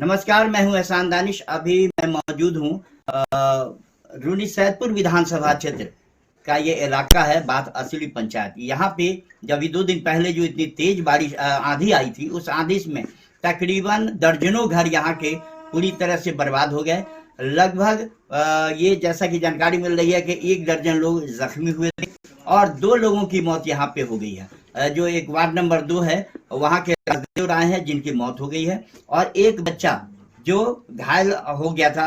नमस्कार, मैं हूं एहसान दानिश। अभी मैं मौजूद हूं रूनी सैदपुर विधानसभा क्षेत्र का ये इलाका है, बात असली पंचायत। यहाँ पे जब 2 दिन पहले जो इतनी तेज बारिश आंधी आई थी, उस आंधी में तकरीबन दर्जनों घर यहाँ के पूरी तरह से बर्बाद हो गए। लगभग ये जैसा कि जानकारी मिल रही है कि 1 दर्जन लोग जख्मी हुए थे और 2 लोगों की मौत यहाँ पे हो गई है। जो एक वार्ड नंबर 2 है, वहाँ के राजदेव राय हैं जिनकी मौत हो गई है, और एक बच्चा जो घायल हो गया था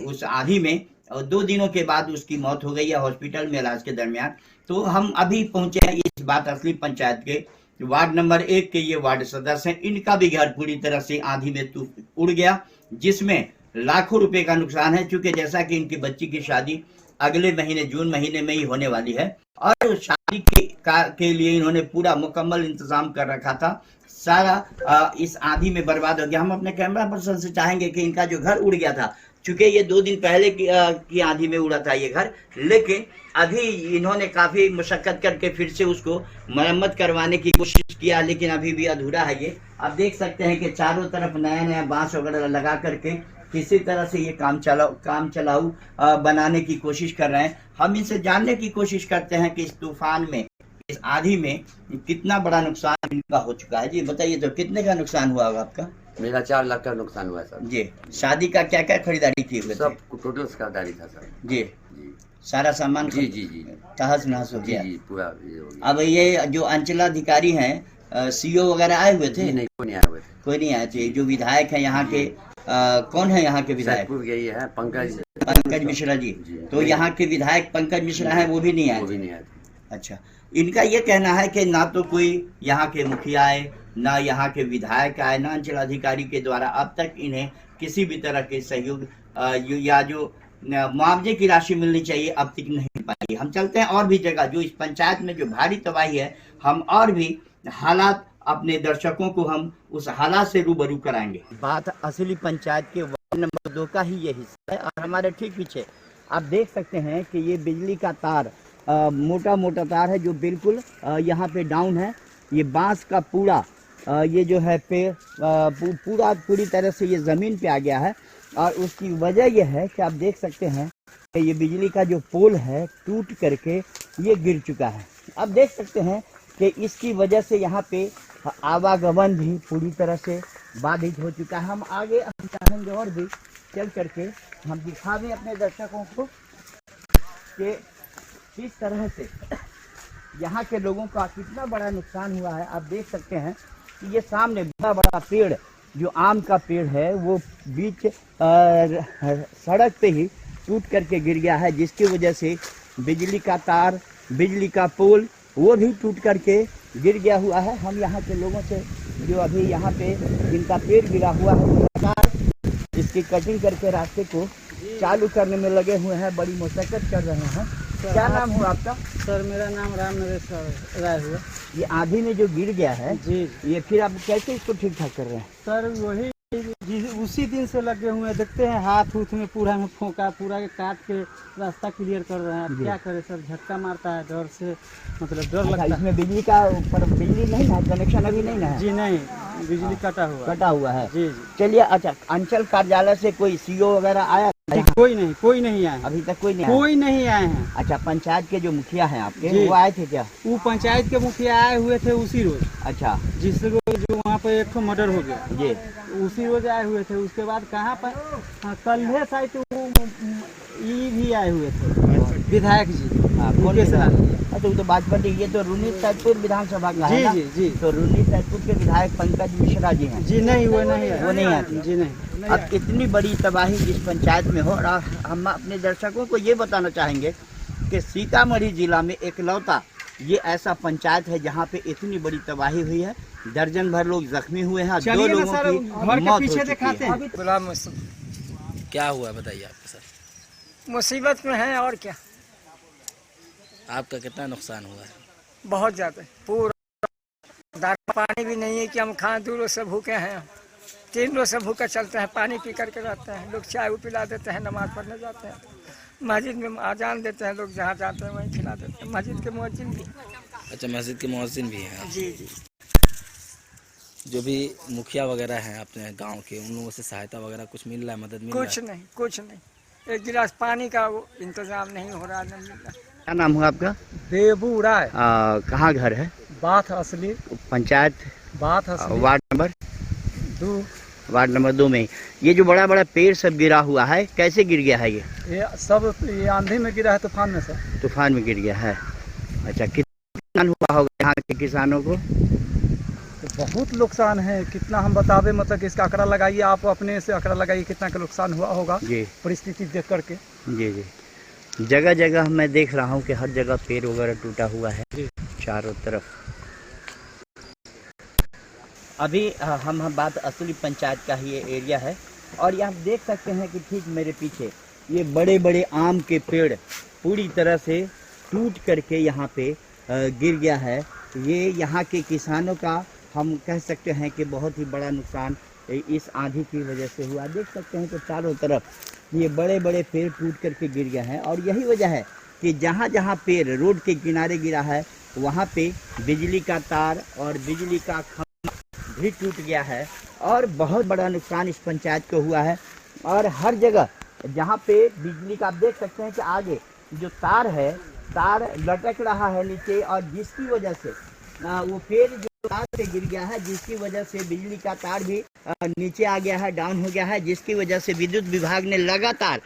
उस आंधी में, और 2 दिनों के बाद उसकी मौत हो गई है हॉस्पिटल में इलाज के दरमियान। तो हम अभी पहुंचे हैं इस बात असली पंचायत के वार्ड नंबर 1 के ये वार्ड सदस्य हैं। इनका भी घर पूरी तरह से आंधी में उड़ गया, जिसमें लाखों रुपए का नुकसान है। चूंकि जैसा कि इनकी बच्ची की शादी अगले महीने जून महीने में ही होने वाली है, और शादी के लिए इन्होंने पूरा मुकम्मल इंतजाम कर रखा था। सारा इस आंधी में बर्बाद हो गया। हम अपने कैमरा पर्सन से चाहेंगे कि इनका जो घर उड़ गया था, चूंकि ये 2 दिन पहले की आंधी में उड़ा था ये घर, लेकिन अभी इन्होंने काफी मुशक्कत करके फिर से उसको मरम्मत करवाने की कोशिश किया, लेकिन अभी भी अधूरा है ये। आप देख सकते हैं कि चारों तरफ नया नया बांस वगैरह लगा करके किसी तरह से ये काम चलाऊ बनाने की कोशिश कर रहे हैं। हम इनसे जानने की कोशिश करते हैं कि इस तूफान में, इस आंधी में कितना बड़ा नुकसान इनका हो चुका है। जी बताइए, तो कितने का नुकसान हुआ होगा आपका? मेरा 4 लाख का नुकसान हुआ है सर। जी, शादी का क्या क्या खरीदारी की हुई? सब टोटल खरीदारी था सर। जी जी, सारा सामान जी जी जी तहस नहस हो गया। जी पूरा ये हो गया। अब ये जो अंचलाधिकारी हैं, सीओ वगैरह आए हुए थे? जी नहीं, कोई नहीं आए हुए थे। कोई नहीं आए थे। जो विधायक है यहाँ के, कौन है यहाँ के विधायक? सैदपुर के ये है पंकज मिश्रा जी। तो यहाँ के विधायक पंकज मिश्रा है, वो भी नहीं आए? वो भी नहीं आए थे। अच्छा, इनका ये कहना है कि ना तो कोई यहाँ के मुखिया आए, ना यहाँ के विधायक आए, ना अंचल अधिकारी के द्वारा अब तक इन्हें किसी भी तरह के सहयोग या जो मुआवजे की राशि मिलनी चाहिए अब तक नहीं पाई। हम चलते हैं और भी जगह जो इस पंचायत में जो भारी तबाही है, हम और भी हालात अपने दर्शकों को हम उस हालात से रूबरू कराएंगे। बात असली पंचायत के वार्ड नंबर 2 का ही ये हिस्सा है, और हमारे ठीक पीछे आप देख सकते हैं कि ये बिजली का तार, मोटा मोटा तार है जो बिल्कुल यहाँ पे डाउन है। ये बांस का पूरा ये जो है पेड़ पूरी तरह से ये ज़मीन पे आ गया है, और उसकी वजह यह है कि आप देख सकते हैं कि ये बिजली का जो पोल है टूट करके ये गिर चुका है। आप देख सकते हैं कि इसकी वजह से यहाँ पे आवागमन भी पूरी तरह से बाधित हो चुका है। हम आगे हम चाहेंगे और भी चल करके हम दिखावें अपने दर्शकों को कि किस तरह से यहाँ के लोगों का कितना बड़ा नुकसान हुआ है। आप देख सकते हैं कि ये सामने बड़ा बड़ा पेड़, जो आम का पेड़ है, वो बीच सड़क पे ही टूट करके गिर गया है, जिसकी वजह से बिजली का तार, बिजली का पोल वो भी टूट करके गिर गया हुआ है। हम यहाँ के लोगों से जो अभी यहाँ पे जिनका पेड़ गिरा हुआ है, वो लगातार इसकी कटिंग करके रास्ते को चालू करने में लगे हुए हैं, बड़ी मशक्कत कर रहे हैं। क्या नाम हुआ आपका? सर मेरा नाम राम नरेश राय हुआ। ये आंधी में जो गिर गया है जी, ये फिर आप कैसे इसको ठीक ठाक कर रहे हैं? सर वही उसी दिन से लगे हुए हैं। देखते हैं हाथ उथ में पूरा में फोका, पूरा के काट के रास्ता क्लियर कर रहे हैं। अब क्या करें सर, झटका मारता है डर से, मतलब डर लगता है। इसमें बिजली का पर बिजली नहीं है, कनेक्शन अभी नहीं है? जी नहीं, बिजली कटा हुआ है। जी जी। चलिए, अच्छा, अंचल कार्यालय से कोई सीओ वगैरह आया? कोई नहीं आए अभी तक कोई नहीं आए हैं। अच्छा, पंचायत के जो मुखिया हैं आपके, जी, वो आए थे क्या? वो पंचायत के मुखिया आए हुए थे उसी रोज। अच्छा, जिस रोज जो वहाँ पे एक मर्डर हो गया, जी, उसी रोज आए हुए थे। उसके बाद कहाँ पर कल्हे साइड ये भी आए हुए थे विधायक जी। कौन के साथ? तो भाजपा, ये तो रूनी सैदपुर विधानसभा का है ना? जी जी। तो रूनी सैदपुर के विधायक पंकज मिश्रा जी हैं? जी नहीं, वो नहीं आते जी नहीं। अब इतनी बड़ी तबाही इस पंचायत में हो, और हम अपने दर्शकों को ये बताना चाहेंगे कि सीतामढ़ी जिला में एकलौता ये ऐसा पंचायत है जहाँ पे इतनी बड़ी तबाही हुई है। दर्जन भर लोग जख्मी हुए हैं, 2 लोगों की मौत हो चुकी है। क्या हुआ बताइए आपके साथ? मुसीबत में है और क्या। आपका कितना नुकसान हुआ है? बहुत ज़्यादा, पूरा दाना पानी भी नहीं है कि हम खाएं। 2 रोज से भूखे हैं, 3 रोज से भूखे चलते हैं, पानी पी करके रहते हैं। लोग चाय पिला देते हैं, नमाज पढ़ने जाते हैं, मस्जिद में आजान देते हैं, लोग जहाँ जाते हैं वहीं खिला देते हैं। मस्जिद के मुअज्जिन भी। अच्छा, मस्जिद के मुअज्जिन भी हैं? जी जी। जो भी मुखिया वगैरह हैं अपने गांव के, उन लोगों से सहायता वगैरह कुछ मिल रहा है, मदद मिल रहा है? कुछ नहीं, एक गिलास पानी का वो इंतजाम नहीं हो रहा, नहीं मिल रहा। क्या नाम हुआ आपका? देबू राय, कहाँ घर है? बात असली, पंचायत बात असली, वार्ड नंबर 2। वार्ड नंबर 2 में। ये जो बड़ा बड़ा पेड़ सब गिरा हुआ है, कैसे गिर गया है? ये सब ये आंधी में गिरा है, तूफान में सर। तूफान में गिर गया है। अच्छा, कितना नुकसान हुआ होगा यहाँ के किसानों को? तो बहुत नुकसान है, कितना हम बतावे, मतलब कि इसका आंकड़ा लगाइए, आप अपने से आंकड़ा लगाइए कितना का नुकसान हुआ होगा जी परिस्थिति देख करके। जी जी, जगह जगह मैं देख रहा हूँ कि हर जगह पेड़ वगैरह टूटा हुआ है चारों तरफ। अभी हम बात असली पंचायत का ही ये एरिया है, और यहाँ देख सकते हैं कि ठीक मेरे पीछे ये बड़े बड़े आम के पेड़ पूरी तरह से टूट करके यहाँ पे गिर गया है। ये यहाँ के किसानों का हम कह सकते हैं कि बहुत ही बड़ा नुकसान इस आंधी की वजह से हुआ। देख सकते हैं कि चारों तरफ ये बड़े बड़े पेड़ टूट करके गिर गए हैं, और यही वजह है कि जहाँ जहाँ पेड़ रोड के किनारे गिरा है वहाँ पे बिजली का तार और बिजली का खंभा भी टूट गया है, और बहुत बड़ा नुकसान इस पंचायत को हुआ है। और हर जगह जहाँ पे बिजली का, आप देख सकते हैं कि आगे जो तार है, तार लटक रहा है नीचे, और जिसकी वजह से वो पेड़ जो तार से गिर गया है, जिसकी वजह से बिजली का तार भी नीचे आ गया है, डाउन हो गया है, जिसकी वजह से विद्युत विभाग ने लगातार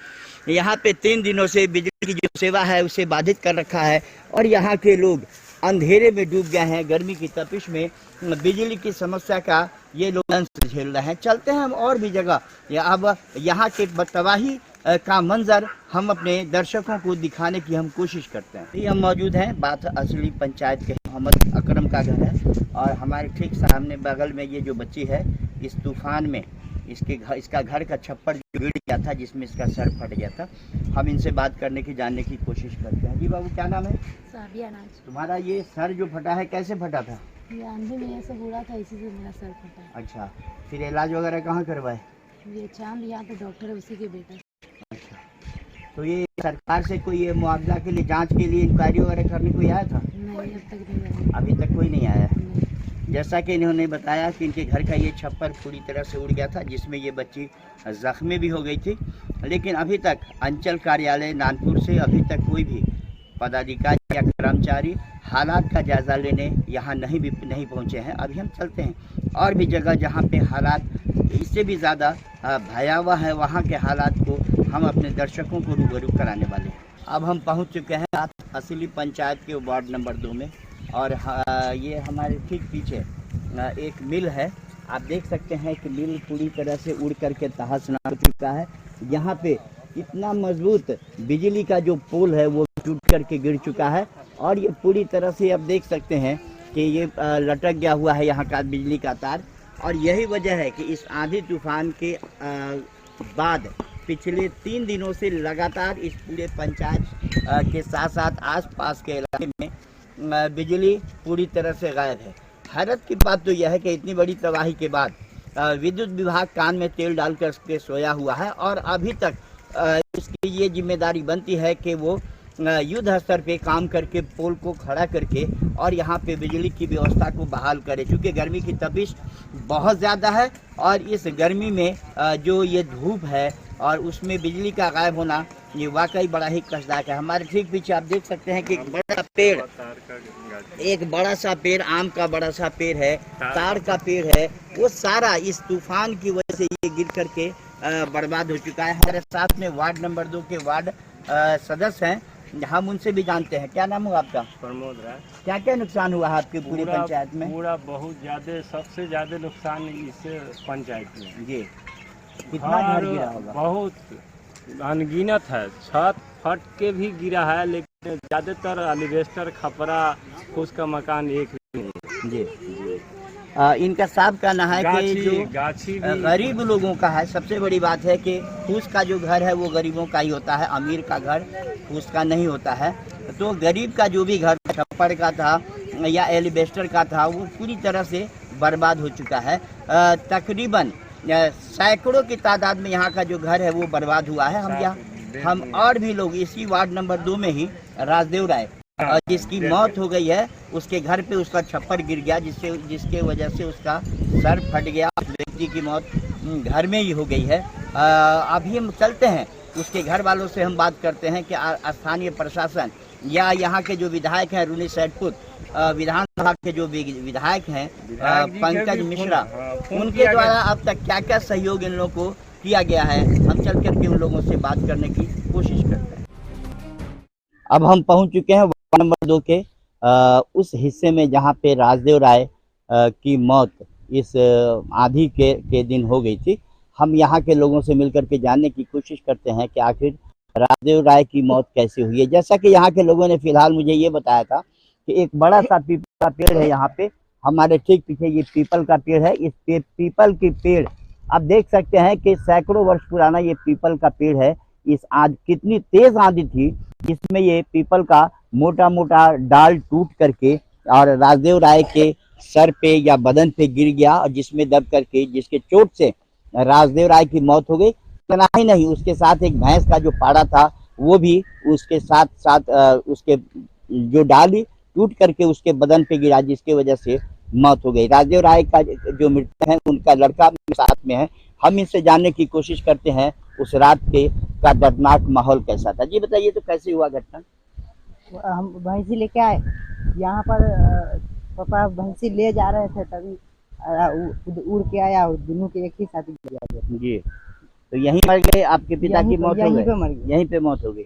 यहाँ पे 3 दिनों से बिजली की जो सेवा है उसे बाधित कर रखा है, और यहाँ के लोग अंधेरे में डूब गए हैं। गर्मी की तपिश में बिजली की समस्या का ये लोग झेल रहे हैं। चलते हैं हम और भी जगह, अब यहाँ के तबाही का मंजर हम अपने दर्शकों को दिखाने की हम कोशिश करते हैं। ये हम मौजूद हैं बात असली पंचायत के, मोहम्मद अकरम का घर है, और हमारे ठीक सामने बगल में ये जो बच्ची है, इस तूफान में इसका घर का छप्पर गिर गया था, जिसमें इसका सर फट गया था। हम इनसे बात करने की, जानने की कोशिश करते हैं। जी बाबू, क्या नाम है? साबिया नाज। तुम्हारा ये सर जो फटा है, कैसे फटा था? ये आंधी में ऐसा हुआ था, इसी से मेरा सर फटा। अच्छा, फिर इलाज वगैरह कहाँ करवाए? ये चांद यहाँ पे डॉक्टर है, उसी के बेटा। अच्छा, तो ये सरकार से कोई ये मुआवजा के लिए, जांच के लिए इंक्वायरी वगैरह करने कोई आया था? नहीं, अब तक नहीं आया। अभी तक कोई नहीं आया। नहीं। जैसा कि इन्होंने बताया कि इनके घर का ये छप्पर पूरी तरह से उड़ गया था, जिसमें ये बच्ची जख्मी भी हो गई थी, लेकिन अभी तक अंचल कार्यालय नानपुर से अभी तक कोई भी पदाधिकारी या कर्मचारी हालात का जायज़ा लेने यहाँ नहीं पहुँचे हैं। अभी हम चलते हैं और भी जगह जहाँ पे हालात इससे भी ज़्यादा भयावह है, वहाँ के हालात को हम अपने दर्शकों को रूबरू कराने वाले हैं। अब हम पहुँच चुके हैं असली पंचायत के वार्ड नंबर 2 में, और ये हमारे ठीक पीछे एक मिल है। आप देख सकते हैं कि मिल पूरी तरह से उड़ करके तहस-नहस हो चुका है। यहाँ पे इतना मजबूत बिजली का जो पोल है वो टूट करके गिर चुका है, और ये पूरी तरह से आप देख सकते हैं कि ये लटक गया हुआ है यहाँ का बिजली का तार। और यही वजह है कि इस आंधी तूफान के बाद पिछले 3 दिनों से लगातार इस पूरे पंचायत के साथ साथ आसपास के इलाके में बिजली पूरी तरह से गायब है। हैरत की बात तो यह है कि इतनी बड़ी तबाही के बाद विद्युत विभाग कान में तेल डाल कर के सोया हुआ है, और अभी तक इसकी ये जिम्मेदारी बनती है कि वो युद्ध स्तर पे काम करके पोल को खड़ा करके और यहाँ पे बिजली की व्यवस्था को बहाल करे, क्योंकि गर्मी की तपिश बहुत ज़्यादा है, और इस गर्मी में जो ये धूप है और उसमें बिजली का गायब होना ये वाकई बड़ा ही कष्टदायक है। हमारे ठीक पीछे आप देख सकते हैं कि एक बड़ा सा पेड़, आम का बड़ा सा पेड़ है, तार का पेड़ है, वो सारा इस तूफान की वजह से ये गिर करके बर्बाद हो चुका है। हमारे साथ में वार्ड नंबर 2 के वार्ड सदस्य हैं, हम उनसे भी जानते हैं। क्या नाम हुआ आपका? प्रमोद राय। क्या क्या नुकसान हुआ है आपकी पूरी पंचायत में? पूरा बहुत ज्यादा, सबसे ज्यादा नुकसान इस पंचायत में। जी, कितना घर गिरा होगा? बहुत अनगिनत है, छत फट के भी गिरा है, लेकिन ज्यादातर एलिवेस्टर, खपरा, फूस का मकान एक भी नहीं। जी, इनका साहब कहना है कि जो गाछी गरीब लोगों का है। सबसे बड़ी बात है कि फूस का जो घर है वो गरीबों का ही होता है, अमीर का घर फूस का नहीं होता है। तो गरीब का जो भी घर छप्पर का था या एलिवेस्टर का था वो पूरी तरह से बर्बाद हो चुका है। तकरीबन सैकड़ों की तादाद में यहाँ का जो घर है वो बर्बाद हुआ है। हम और भी लोग इसी वार्ड नंबर 2 में ही, राजदेव राय जिसकी मौत हो गई है, उसके घर पे उसका छप्पर गिर गया, जिसके वजह से उसका सर फट गया। उस व्यक्ति की मौत घर में ही हो गई है। अभी हम चलते हैं, उसके घर वालों से हम बात करते हैं कि स्थानीय प्रशासन या यहाँ के जो विधायक हैं रूनी सैदपुर विधानसभा के जो विधायक हैं पंकज मिश्रा, उनके द्वारा अब तक क्या क्या सहयोग इन लोगों को किया गया है, हम चल करके उन लोगों से बात करने की कोशिश करते हैं। अब हम पहुंच चुके हैं वार्ड नंबर 2 के उस हिस्से में जहां पे राजदेव राय की मौत इस आंधी के दिन हो गई थी। हम यहां के लोगों से मिलकर के जानने की कोशिश करते हैं कि आखिर राजदेव राय की मौत कैसे हुई है। जैसा कि यहाँ के लोगों ने फिलहाल मुझे ये बताया था कि एक बड़ा सा पीपल का पेड़ है यहाँ पे, हमारे ठीक पीछे ये पीपल का पेड़ है। इस पीपल की पेड़ आप देख सकते हैं कि सैकड़ों वर्ष पुराना ये पीपल का पेड़ है। इस आज कितनी तेज आंधी थी, इसमें ये पीपल का मोटा मोटा डाल टूट करके और राजदेव राय के सर पे या बदन पे गिर गया, और जिसमें दब करके जिसके चोट से राजदेव राय की मौत हो गई। इतना ही नहीं, उसके साथ एक भैंस का जो पाड़ा था वो भी उसके साथ साथ उसके जो डाली टूट करके उसके बदन पे गिरा, जिसकी वजह से मौत हो गई। राजदेव राय का जो मृतक है उनका लड़का साथ में है। हम इनसे जानने की कोशिश करते हैं उस रात के का दर्दनाक माहौल कैसा था। जी बताइए, तो कैसे हुआ घटना? हम भैंसी लेके आए यहाँ पर, पापा भैंसी ले जा रहे थे, तभी उड़ के आया, दोनों के एक ही साथ गिर गया। जी, तो यहीं मर गए आपके पिता की मौत हो गई? यहीं पे मौत हो गई।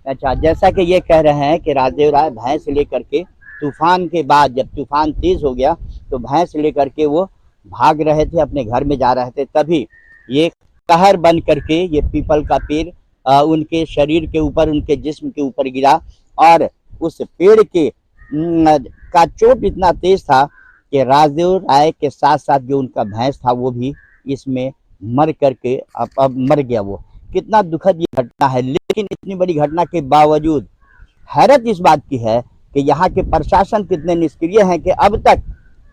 अच्छा, जैसा कि ये कह रहे हैं कि राजदेव राय भैंस लेकर के तूफान के बाद, जब तूफान तेज हो गया तो भैंस लेकर के वो भाग रहे थे, अपने घर में जा रहे थे, तभी ये कहर बन करके ये पीपल का पेड़ उनके शरीर के ऊपर, उनके जिस्म के ऊपर गिरा, और उस पेड़ के का चोट इतना तेज था कि राजदेव राय के साथ साथ जो उनका भैंस था वो भी इसमें मर करके अब मर गया। वो कितना दुखद ये घटना है। लेकिन इतनी बड़ी घटना के बावजूद हैरत इस बात की है कि यहाँ के प्रशासन कितने निष्क्रिय हैं कि अब तक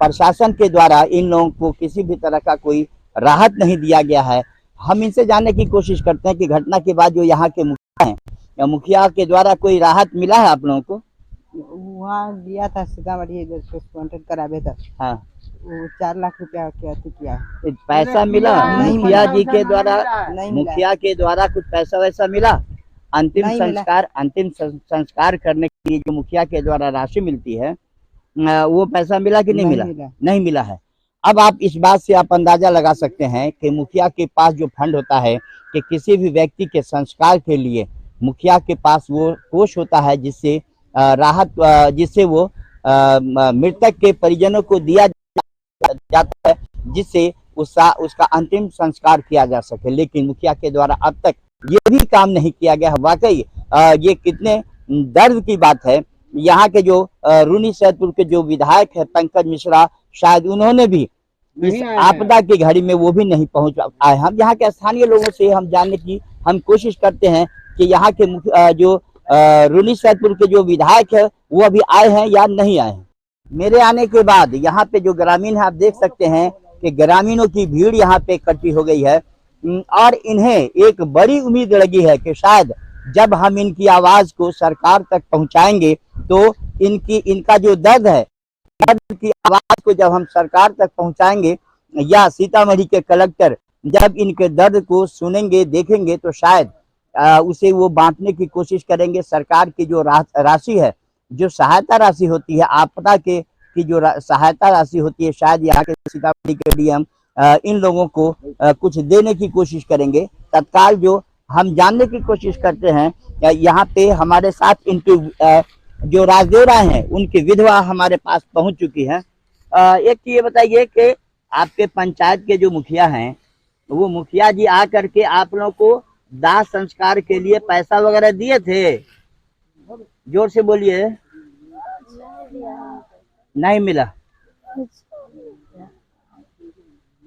प्रशासन के द्वारा इन लोगों को किसी भी तरह का कोई राहत नहीं दिया गया है। हम इनसे जानने की कोशिश करते हैं कि घटना के बाद जो यहाँ के मुखिया हैं, या मुखिया के द्वारा कोई राहत मिला है आप लोगों को? वहाँ दिया था सीतामढ़ी, इधर कॉन्टेक्ट करावे था। हाँ, वो 4 लाख रुपया किया। पैसा मिला नहीं मुखिया जी के द्वारा? नहीं, मुखिया के द्वारा कुछ पैसा वैसा मिला? अंतिम संस्कार करने के लिए जो मुखिया के द्वारा राशि मिलती है वो पैसा मिला कि नहीं मिला? नहीं मिला है। अब आप इस बात से आप अंदाजा लगा सकते हैं कि मुखिया के पास जो फंड होता है कि किसी भी व्यक्ति के संस्कार के लिए मुखिया के पास वो कोष होता है जिससे राहत, जिससे वो मृतक के परिजनों को दिया जाता है, जिससे उसका अंतिम संस्कार किया जा सके। लेकिन मुखिया के द्वारा अब तक ये भी काम नहीं किया गया। वाकई ये कितने दर्द की बात है। यहाँ के जो रूनी सैदपुर के जो विधायक है पंकज मिश्रा, शायद उन्होंने भी इस आपदा की घड़ी में वो भी नहीं पहुंच आए। हम यहाँ के स्थानीय लोगों से हम जानने की हम कोशिश करते हैं कि यहाँ के जो रूनी सैदपुर के जो विधायक है वो अभी आए हैं या नहीं आए हैं। मेरे आने के बाद यहाँ पे जो ग्रामीण है, आप देख सकते हैं कि ग्रामीणों की भीड़ यहाँ पे इकट्ठी हो गई है, और इन्हें एक बड़ी उम्मीद लगी है कि शायद जब हम इनकी आवाज को सरकार तक पहुंचाएंगे तो इनका जो दर्द है, दर्द की आवाज को जब हम सरकार तक पहुंचाएंगे, या सीतामढ़ी के कलेक्टर जब इनके दर्द को सुनेंगे, देखेंगे, तो शायद उसे वो बांटने की कोशिश करेंगे। सरकार की जो राशि है, जो सहायता राशि होती है, आपदा की जो सहायता राशि होती है, शायद यहाँ के सीतामढ़ी के डीएम इन लोगों को कुछ देने की कोशिश करेंगे। तत्काल जो हम जानने की कोशिश करते हैं, यहाँ पे हमारे साथ इनके जो राजदेव राय हैं उनकी विधवा हमारे पास पहुंच चुकी है। एक ये बताइए कि आपके पंचायत के जो मुखिया हैं, वो मुखिया जी आ करके आप लोगों को दाह संस्कार के लिए पैसा वगैरह दिए थे? जोर से बोलिए। नहीं मिला।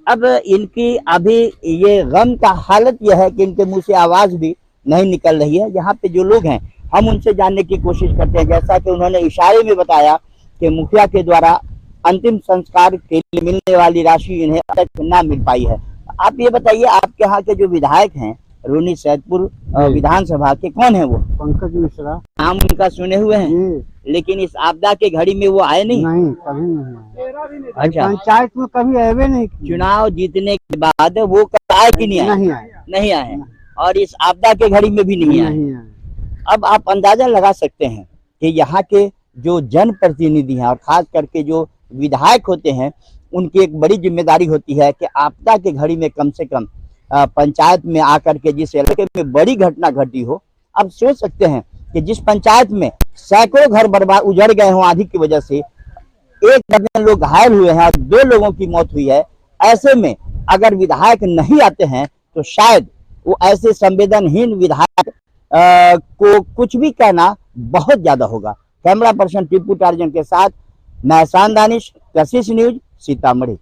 अब इनकी अभी ये गम का हालत यह है कि इनके मुंह से आवाज भी नहीं निकल रही है। यहाँ पे जो लोग हैं हम उनसे जानने की कोशिश करते हैं। जैसा कि उन्होंने इशारे में बताया कि मुखिया के द्वारा अंतिम संस्कार के लिए मिलने वाली राशि इन्हें अब तक ना मिल पाई है। आप ये बताइए, आपके यहाँ के जो विधायक हैं रूनी सैदपुर विधानसभा के, कौन है वो? पंकज मिश्रा। नाम उनका सुने हुए हैं? लेकिन इस आपदा के घड़ी में वो आए नहीं। नहीं, कभी नहीं आए। अच्छा, पंचायत में कभी आए नहीं किए। चुनाव जीतने के बाद वो कब आए कि नहीं आए? नहीं आए। नहीं आए। और इस आपदा के घड़ी में भी नहीं आए। नहीं आए। अब आप अंदाजा लगा सकते हैं कि यहाँ के जो जनप्रतिनिधि हैं और खास करके जो विधायक होते हैं, उनकी एक बड़ी जिम्मेदारी होती है कि आपदा के घड़ी में कम से कम पंचायत में आकर के जिस इलाके में बड़ी घटना घटी हो, अब सोच सकते हैं कि जिस पंचायत में सैकड़ों घर बर्बाद उजड़ गए हों आंधी की वजह से, 1 दर्जन लोग घायल हुए हैं और 2 लोगों की मौत हुई है, ऐसे में अगर विधायक नहीं आते हैं तो शायद वो ऐसे संवेदनहीन विधायक को कुछ भी कहना बहुत ज्यादा होगा। कैमरा पर्सन टिप्पू टार्जन के साथ मैं एहसान दानिश, कशिश न्यूज, सीतामढ़ी।